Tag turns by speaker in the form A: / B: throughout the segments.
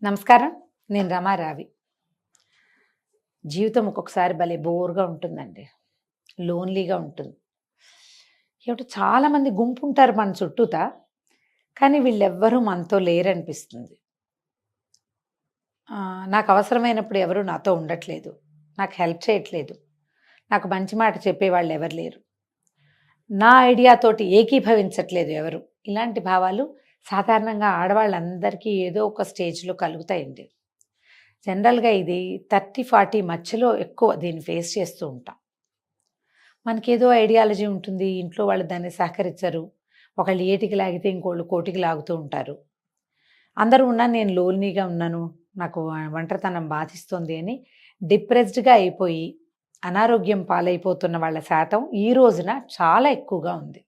A: నమస్కారం. నేను రమారావి. జీవితం ఒక్కొక్కసారి భలే బోర్‌గా ఉంటుందండి. లోన్‌లీగా ఉంటుంది. ఏమిటో చాలామంది గుంపుంటారు మన చుట్టూతా. కానీ వీళ్ళెవ్వరూ మనతో లేరనిపిస్తుంది. నాకు అవసరమైనప్పుడు ఎవరు నాతో ఉండట్లేదు. నాకు హెల్ప్ చేయట్లేదు. నాకు మంచి మాట చెప్పేవాళ్ళు ఎవరు లేరు. నా ఐడియాతోటి ఏకీభవించట్లేదు ఎవరు. ఇలాంటి భావాలు సాధారణంగా ఆడవాళ్ళందరికీ ఏదో ఒక స్టేజ్‌లో కలుగుతాయండి. జనరల్‌గా ఇది 30, 40 మధ్యలో ఎక్కువ దీన్ని ఫేస్ చేస్తూ ఉంటాం. మనకేదో ఐడియాలజీ ఉంటుంది. ఇంట్లో వాళ్ళు దాన్ని సహకరించరు. ఒకళ్ళు ఏటికి లాగితే ఇంకోళ్ళు కోటికి లాగుతూ ఉంటారు. అందరూ ఉన్నా నేను లోన్లీగా ఉన్నాను. నాకు ఒంటరితనం బాధిస్తుంది అని డిప్రెస్డ్‌గా అయిపోయి అనారోగ్యం పాలైపోతున్న వాళ్ళ శాతం ఈ రోజున చాలా ఎక్కువగా ఉంది.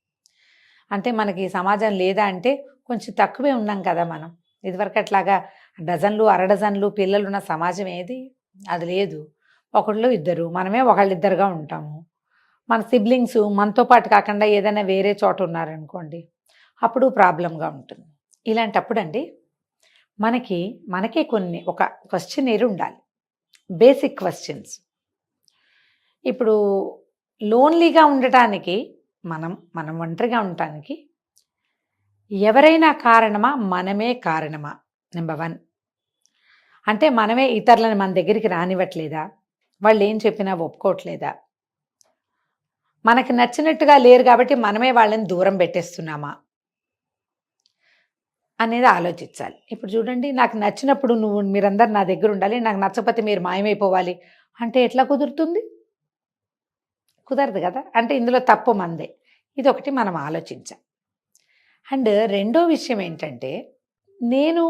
A: అంటే మనకి సమాజం లేదా అంటే కొంచెం తక్కువే ఉన్నాం కదా మనం. ఇదివరకట్లాగా డజన్లు, అరడజన్లు పిల్లలున్న సమాజం ఏది? అది లేదు. ఒకళ్ళు, ఇద్దరు. మనమే ఒకళ్ళిద్దరుగా ఉంటాము. మన సిబ్లింగ్స్ మనతో పాటు కాకుండా ఏదైనా వేరే చోట ఉన్నారనుకోండి, అప్పుడు ప్రాబ్లమ్‌గా ఉంటుంది. ఇలాంటప్పుడండి మనకే కొన్ని ఒక క్వెషనీర్ ఉండాలి. Basic questions. ఇప్పుడు లోన్లీగా ఉండటానికి మనం ఒంటరిగా ఉండటానికి ఎవరైనా కారణమా? మనమే కారణమా? నంబర్ 1. అంటే మనమే ఇతరులను మన దగ్గరికి రానివ్వట్లేదా? వాళ్ళేం చెప్పినా ఒప్పుకోవట్లేదా? మనకి నచ్చినట్టుగా లేరు కాబట్టి మనమే వాళ్ళని దూరం పెట్టేస్తున్నామా? అనేది ఆలోచించాలి. ఇప్పుడు చూడండి, నాకు నచ్చినప్పుడు మీరందరూ నా దగ్గర ఉండాలి. నాకు నచ్చకపోతే మీరు మాయమైపోవాలి అంటే ఎట్లా కుదురుతుంది? కుదరదు కదా! అంటే ఇందులో తప్పు మనదే. ఇదొకటి మనం ఆలోచించాలి. అండ్ రెండో విషయం ఏంటంటే, నేను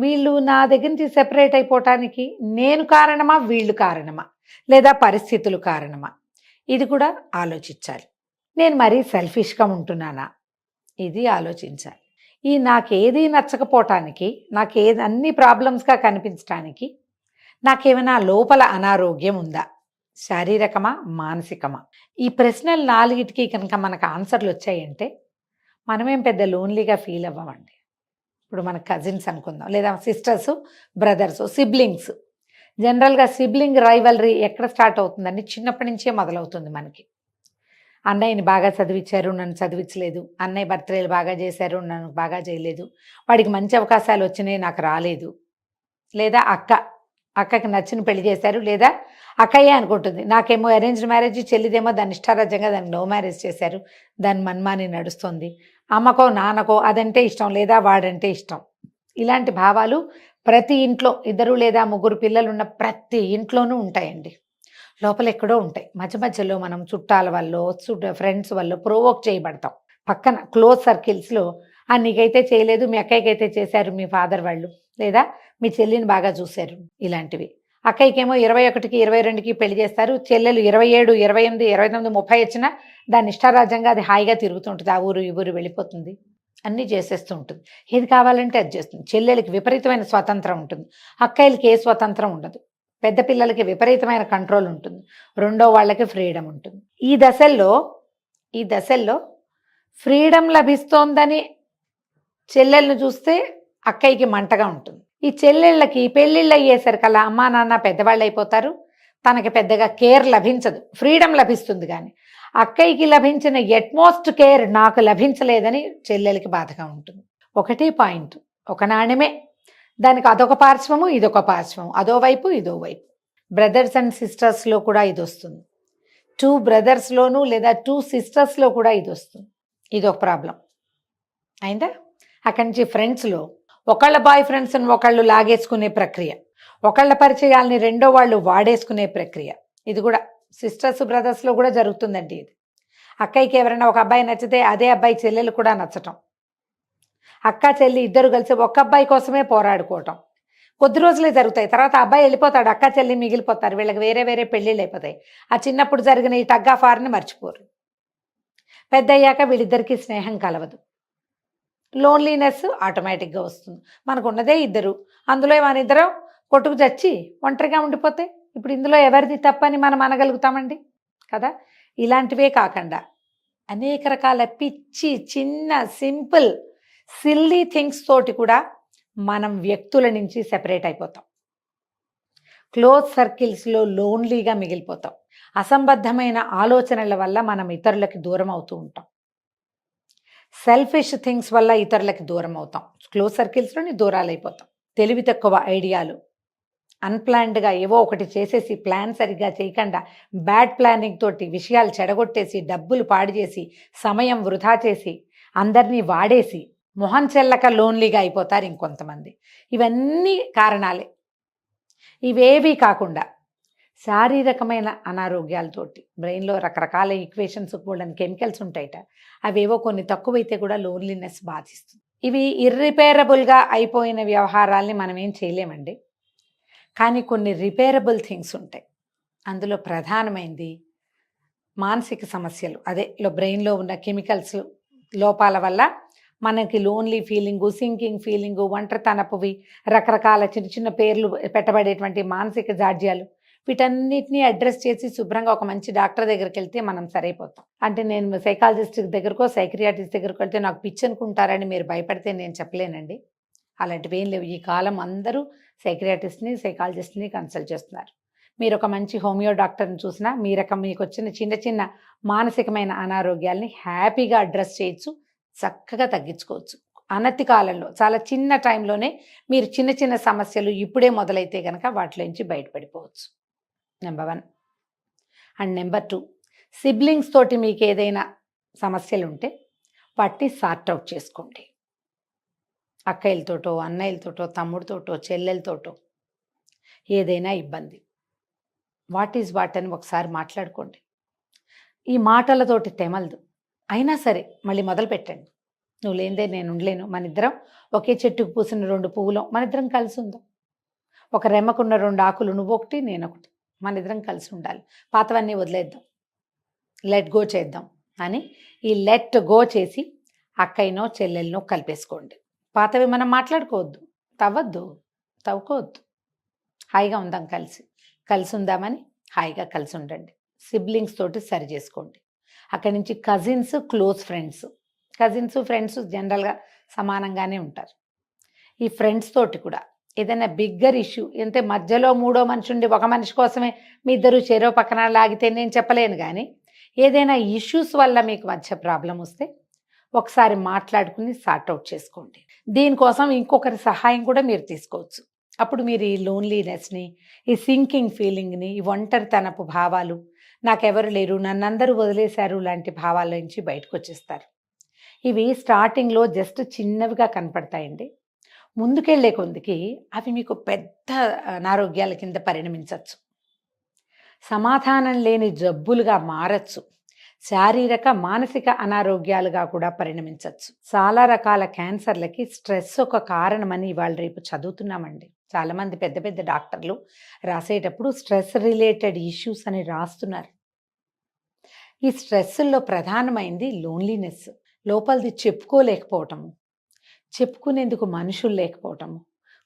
A: వీళ్ళు నా దగ్గర నుంచి సెపరేట్ అయిపోవటానికి నేను కారణమా? వీళ్ళు కారణమా? లేదా పరిస్థితులు కారణమా? ఇది కూడా ఆలోచించాలి. నేను మరీ సెల్ఫిష్‌గా ఉంటున్నానా? ఇది ఆలోచించాలి. నాకేది నచ్చకపోవటానికి, అన్ని ప్రాబ్లమ్స్‌గా కనిపించటానికి నాకేమైనా లోపల అనారోగ్యం ఉందా? శారీరకమా? మానసికమా? ఈ ప్రశ్నలు 4టికి కనుక మనకు ఆన్సర్‌లు వచ్చాయంటే మనమేం పెద్ద లోన్లీగా ఫీల్ అవ్వమండి. ఇప్పుడు మన కజిన్స్ అనుకుందాం, లేదా సిస్టర్స్, బ్రదర్స్, సిబ్లింగ్స్. జనరల్‌గా సిబ్లింగ్ రైవల్రీ ఎక్కడ స్టార్ట్ అవుతుందండి? చిన్నప్పటి నుంచే మొదలవుతుంది మనకి. అన్నయ్యని బాగా చదివించారు, నన్ను చదివించలేదు. అన్నయ్య బర్త్‌డేలు బాగా చేశారు, నన్ను బాగా చేయలేదు. వాడికి మంచి అవకాశాలు వచ్చినాయి, నాకు రాలేదు. లేదా అక్కకి నచ్చిన పెళ్లి చేశారు, లేదా అక్కయ్యే అనుకుంటుంది నాకేమో అరేంజ్డ్ మ్యారేజ్, చెల్లిదేమో దాన్ని ఇష్టారాజ్యంగా దాన్ని లవ్ మ్యారేజ్ చేశారు, దాని మన్మాని నడుస్తుంది. అమ్మకో నాన్నకో అదంటే ఇష్టం, లేదా వాడంటే ఇష్టం. ఇలాంటి భావాలు ప్రతి ఇంట్లో, 2 లేదా 3 పిల్లలున్న ప్రతి ఇంట్లోనూ ఉంటాయండి. లోపల ఎక్కడో ఉంటాయి. మధ్య మధ్యలో మనం చుట్టాల వల్లో, ఫ్రెండ్స్ వల్లో ప్రొవోక్ చేయబడతాం. పక్కన క్లోజ్ సర్కిల్స్‌లో నీకైతే చేయలేదు, మీ అక్కయ్యకైతే చేశారు మీ ఫాదర్ వాళ్ళు, లేదా మీ చెల్లిని బాగా చూశారు, ఇలాంటివి. అక్కయ్యకేమో 21కి, 22కి పెళ్లి చేస్తారు. చెల్లెలు 27, 28, 29, 30 వచ్చినా దాన్ని ఇష్టారాజ్యంగా అది హాయిగా తిరుగుతుంటుంది. ఆ ఊరు, ఈ ఊరు వెళ్ళిపోతుంది. అన్నీ చేసేస్తూ ఉంటుంది. ఏది కావాలంటే అది చేస్తుంది. చెల్లెలకి విపరీతమైన స్వతంత్రం ఉంటుంది. అక్కయ్యలకి ఏ స్వతంత్రం ఉండదు. పెద్ద పిల్లలకి విపరీతమైన కంట్రోల్ ఉంటుంది. రెండో వాళ్ళకి ఫ్రీడమ్ ఉంటుంది. ఈ దశల్లో ఫ్రీడమ్ లభిస్తోందని చెల్లెల్ని చూస్తే అక్కయ్యకి మంటగా ఉంటుంది. ఈ చెల్లెళ్ళకి పెళ్ళిళ్ళు అయ్యేసరికల్లా అమ్మా నాన్న పెద్దవాళ్ళు అయిపోతారు. తనకి పెద్దగా కేర్ లభించదు. ఫ్రీడమ్ లభిస్తుంది కానీ అక్కయ్యకి లభించిన ఎట్మోస్ట్ కేర్ నాకు లభించలేదని చెల్లెలకి బాధగా ఉంటుంది. ఒకటే పాయింట్, ఒక నాణ్యమే. దానికి అదొక పార్శ్వము, ఇదొక పార్శ్వం, అదో వైపు, ఇదో వైపు. బ్రదర్స్ అండ్ సిస్టర్స్లో కూడా ఇది వస్తుంది. 2 బ్రదర్స్లోనూ లేదా 2 సిస్టర్స్లో కూడా ఇది వస్తుంది. ఇదొక ప్రాబ్లం అయిందా? అక్కడి నుంచి ఫ్రెండ్స్లో ఒకళ్ళ బాయ్ ఫ్రెండ్స్ని ఒకళ్ళు లాగేసుకునే ప్రక్రియ, ఒకళ్ళ పరిచయాల్ని రెండో వాళ్ళు వాడేసుకునే ప్రక్రియ. ఇది కూడా సిస్టర్స్, బ్రదర్స్లో కూడా జరుగుతుందండి ఇది. అక్కయ్యకి ఎవరైనా ఒక అబ్బాయి నచ్చితే అదే అబ్బాయి చెల్లెలు కూడా నచ్చటం. అక్క చెల్లి ఇద్దరు కలిసి ఒక్క అబ్బాయి కోసమే పోరాడుకోవటం. కొద్ది రోజులే జరుగుతాయి. తర్వాత అబ్బాయి వెళ్ళిపోతాడు, అక్క చెల్లి మిగిలిపోతారు. వీళ్ళకి వేరే వేరే పెళ్ళిళ్ళు అయిపోతాయి. ఆ చిన్నప్పుడు జరిగిన ఈ టగ్ ఆఫ్ వార్ని మర్చిపోరు. పెద్ద అయ్యాక వీళ్ళిద్దరికీ స్నేహం కలవదు. లోన్లీనెస్ ఆటోమేటిక్గా వస్తుంది. మనకు ఉన్నదే 2, అందులో మన ఇద్దరం కొట్టుకు చచ్చి ఒంటరిగా ఉండిపోతే ఇప్పుడు ఇందులో ఎవరిది తప్పని మనం అనగలుగుతామండి కదా? ఇలాంటివే కాకుండా అనేక రకాల పిచ్చి, చిన్న, సింపుల్, సిల్లీ థింగ్స్ తోటి కూడా మనం వ్యక్తుల నుంచి సెపరేట్ అయిపోతాం. క్లోజ్ సర్కిల్స్‌లో లోన్లీగా మిగిలిపోతాం. అసంబద్ధమైన ఆలోచనల వల్ల మనం ఇతరులకి దూరం అవుతూ ఉంటాం. సెల్ఫిష్ థింగ్స్ వల్ల ఇతరులకి దూరం అవుతాం. క్లోజ్ సర్కిల్స్‌లోని దూరాలైపోతాం. తెలివి తక్కువ ఐడియాలు, అన్‌ప్లాన్డ్‌గా ఏవో ఒకటి చేసేసి ప్లాన్ సరిగ్గా చేయకుండా బ్యాడ్ ప్లానింగ్ తోటి విషయాలు చెడగొట్టేసి, డబ్బులు పాడు చేసి, సమయం వృధా చేసి, అందరినీ వాడేసి, మొహం చెల్లక లోన్లీగా అయిపోతారు ఇంకొంతమంది. ఇవన్నీ కారణాలే. ఇవేవీ కాకుండా శారీరకమైన అనారోగ్యాలతోటి బ్రెయిన్‌లో రకరకాల ఈక్వేషన్స్ బోలెడన్ని కెమికల్స్ ఉంటాయట. అవేవో కొన్ని తక్కువైతే కూడా లోన్లీనెస్ బాధిస్తుంది. ఇవి ఇర్రిపేరబుల్‌గా అయిపోయిన వ్యవహారాల్ని మనం ఏం చేయలేమండి. కానీ కొన్ని రిపేరబుల్ థింగ్స్ ఉంటాయి. అందులో ప్రధానమైనది మానసిక సమస్యలు. అదే బ్రెయిన్‌లో ఉన్న కెమికల్స్ లోపాల వల్ల మనకి లోన్లీ ఫీలింగు, సింకింగ్ ఫీలింగు, ఒంటరితనపువి, రకరకాల చిన్న చిన్న పేర్లు పెట్టబడేటువంటి మానసిక జాడ్యాలు, వీటన్నిటిని అడ్రెస్ చేసి శుభ్రంగా ఒక మంచి డాక్టర్ దగ్గరికెళ్తే మనం సరైపోతాం. అంటే నేను సైకాలజిస్ట్ దగ్గరకో, సైకియాట్రిస్ట్ దగ్గరకో వెళ్తే నాకు పిచ్చి అనుకుంటారని మీరు భయపడితే నేను చెప్పలేనండి. అలాంటివేం లేవు. ఈ కాలం అందరూ సైకియాట్రిస్ట్‌ని, సైకాలజిస్ట్‌ని కన్సల్ట్ చేస్తున్నారు. మీరు ఒక మంచి హోమియో డాక్టర్‌ని చూసినా మీకొచ్చిన చిన్న చిన్న మానసికమైన అనారోగ్యాల్ని హ్యాపీగా అడ్రెస్ చేయొచ్చు. చక్కగా తగ్గించుకోవచ్చు. అనతి కాలంలో చాలా చిన్న టైంలోనే మీరు చిన్న చిన్న సమస్యలు ఇప్పుడే మొదలైతే గనక వాటిలోంచి బయటపడిపోవచ్చు. నంబర్ 1. అండ్ నంబర్ 2, సిబ్లింగ్స్ తోటి మీకేదైనా సమస్యలుంటే వాటిని సార్ట్ అవుట్ చేసుకోండి. అక్కయ్యలతోటో, అన్నయ్యలతోటో, తమ్ముడితోటో, చెల్లెలతోటో ఏదైనా ఇబ్బంది. వాట్ ఈజ్ వాట్ అని ఒకసారి మాట్లాడుకోండి. ఈ మాటలతోటి తెమలదు. అయినా సరే మళ్ళీ మొదలుపెట్టండి. నువ్వు లేనిదే నేను ఉండలేను. మనిద్దరం ఒకే చెట్టుకు పూసిన 2 పువ్వులం, మనిద్దరం కలిసి ఉందాం. ఒక రెమ్మకున్న 2 ఆకులు, నువ్వొకటి నేనొకటి, మనిద్దరం కలిసి ఉండాలి. పాతవన్నీ వదిలేద్దాం, లెట్ గో చేద్దాం అని ఈ లెట్ గో చేసి అక్కయ్యనో చెల్లెలనో కలిపేసుకోండి. పాతవి మనం మాట్లాడుకోవద్దు, తవ్వుకోవద్దు. హాయిగా ఉందాం, కలిసి ఉందామని హాయిగా కలిసి ఉండండి. సిబ్లింగ్స్ తోటి సరి చేసుకోండి. అక్కడి నుంచి కజిన్స్, క్లోజ్ ఫ్రెండ్స్. ఫ్రెండ్స్ జనరల్గా సమానంగానే ఉంటారు. ఈ ఫ్రెండ్స్ తోటి కూడా ఏదైనా బిగ్గర్ ఇష్యూ అంటే మధ్యలో మూడో మనిషి ఉండి ఒక మనిషి కోసమే మీ ఇద్దరు చెరో పక్కన లాగితే నేను చెప్పలేను. కానీ ఏదైనా ఇష్యూస్ వల్ల మీకు మధ్య ప్రాబ్లం వస్తే ఒకసారి మాట్లాడుకుని సార్ట్అవుట్ చేసుకోండి. దీనికోసం ఇంకొకరి సహాయం కూడా మీరు తీసుకోవచ్చు. అప్పుడు మీరు ఈ లోన్లీనెస్ని, ఈ సింకింగ్ ఫీలింగ్ని, ఈ ఒంటరితనపు భావాలు, నాకెవరు లేరు, నన్నందరూ వదిలేశారు లాంటి భావాల నుంచి బయటకు వచ్చేస్తారు. ఇవి స్టార్టింగ్లో జస్ట్ చిన్నవిగా కనపడతాయండి. ముందుకెళ్లే కొందికి అవి మీకు పెద్ద అనారోగ్యాల కింద పరిణమించవచ్చు. సమాధానం లేని జబ్బులుగా మారచ్చు. శారీరక, మానసిక అనారోగ్యాలుగా కూడా పరిణమించవచ్చు. చాలా రకాల క్యాన్సర్లకి స్ట్రెస్ ఒక కారణమని ఇవాళ రేపు చదువుతున్నామండి. చాలామంది పెద్ద పెద్ద డాక్టర్లు రాసేటప్పుడు స్ట్రెస్ రిలేటెడ్ ఇష్యూస్ అని రాస్తున్నారు. ఈ స్ట్రెస్సుల్లో ప్రధానమైంది లోన్లీనెస్. లోపలిది చెప్పుకోలేకపోవటము, చెప్పుకునేందుకు మనుషులు లేకపోవటము,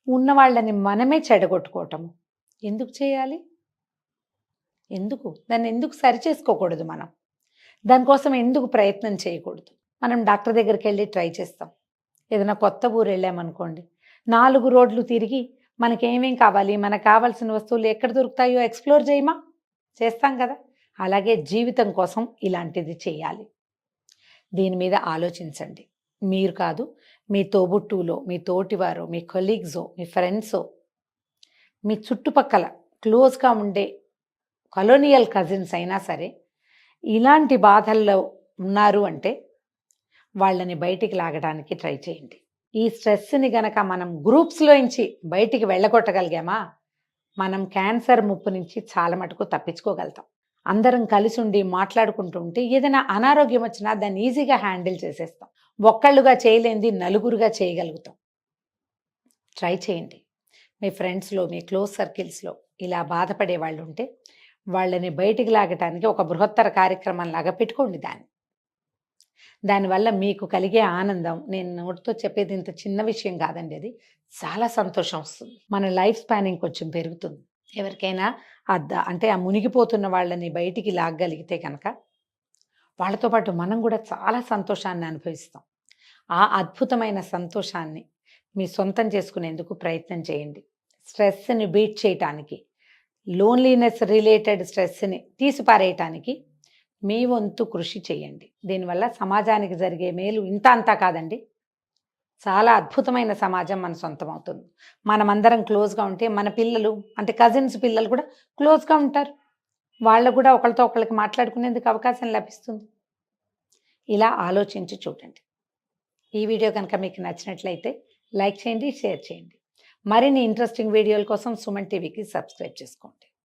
A: ఉన్న వాళ్ళని మనమే చెడగొట్టుకోవటము. ఎందుకు చేయాలి? దాన్ని ఎందుకు సరి చేసుకోకూడదు? మనం దానికోసం ఎందుకు ప్రయత్నం చేయకూడదు? మనం డాక్టర్ దగ్గరికి వెళ్ళి ట్రై చేస్తాం. ఏదైనా కొత్త ఊరు వెళ్ళామనుకోండి, 4 రోడ్లు తిరిగి మనకేమేం కావాలి, మనకు కావాల్సిన వస్తువులు ఎక్కడ దొరుకుతాయో ఎక్స్ప్లోర్ చేయమా? చేస్తాం కదా. అలాగే జీవితం కోసం ఇలాంటిది చేయాలి. దీని మీద ఆలోచించండి. మీరు కాదు, మీ తోబుట్టువులో, మీ తోటివారో, మీ కొలీగ్సో, మీ ఫ్రెండ్సో, మీ చుట్టుపక్కల క్లోజ్గా ఉండే కలోనియల్ కజిన్స్ అయినా సరే ఇలాంటి బాధల్లో ఉన్నారు అంటే వాళ్ళని బయటికి లాగడానికి ట్రై చేయండి. ఈ స్ట్రెస్ని గనక మనం గ్రూప్స్లోంచి బయటికి వెళ్ళగొట్టగలిగామా, మనం క్యాన్సర్ ముప్పు నుంచి చాలా మటుకు తప్పించుకోగలుగుతాం. అందరం కలిసి ఉండి మాట్లాడుకుంటూ ఉంటే ఏదైనా అనారోగ్యం వచ్చినా దాన్ని ఈజీగా హ్యాండిల్ చేసేస్తాం. ఒక్కళ్ళుగా చేయలేనిది నలుగురుగా చేయగలుగుతాం. ట్రై చేయండి. మీ ఫ్రెండ్స్లో, మీ క్లోజ్ సర్కిల్స్లో ఇలా బాధపడే వాళ్ళు ఉంటే వాళ్ళని బయటికి లాగటానికి ఒక బృహత్తర కార్యక్రమంలాగా పెట్టుకోండి. దానివల్ల మీకు కలిగే ఆనందం, నేను నోటితో చెప్పేది ఇంత చిన్న విషయం కాదండి, అది చాలా సంతోషం వస్తుంది. మన లైఫ్ స్పానింగ్ కొంచెం పెరుగుతుంది. ఎవరికైనా అంటే ఆ మునిగిపోతున్న వాళ్ళని బయటికి లాగగలిగితే కనుక వాళ్ళతో పాటు మనం కూడా చాలా సంతోషాన్ని అనుభవిస్తాం. ఆ అద్భుతమైన సంతోషాన్ని మీ సొంతం చేసుకునేందుకు ప్రయత్నం చేయండి. స్ట్రెస్‌ని బీట్ చేయటానికి, లోన్లీనెస్ రిలేటెడ్ స్ట్రెస్‌ని తీసిపారేయటానికి మీ వంతు కృషి చేయండి. దీనివల్ల సమాజానికి జరిగే మేలు ఇంత అంతా కాదండి. చాలా అద్భుతమైన సమాజం మన సొంతమవుతుంది. మనమందరం క్లోజ్‌గా ఉంటే మన పిల్లలు అంటే కజిన్స్ పిల్లలు కూడా క్లోజ్‌గా ఉంటారు. వాళ్ళకు కూడా ఒకళ్ళతో ఒకళ్ళకి మాట్లాడుకునేందుకు అవకాశం లభిస్తుంది. ఇలా ఆలోచించి చూడండి. ఈ వీడియో కనుక మీకు నచ్చినట్లయితే లైక్ చేయండి, షేర్ చేయండి. మరిన్ని ఇంట్రెస్టింగ్ వీడియోల కోసం సుమన్ టీవీకి సబ్స్క్రైబ్ చేసుకోండి.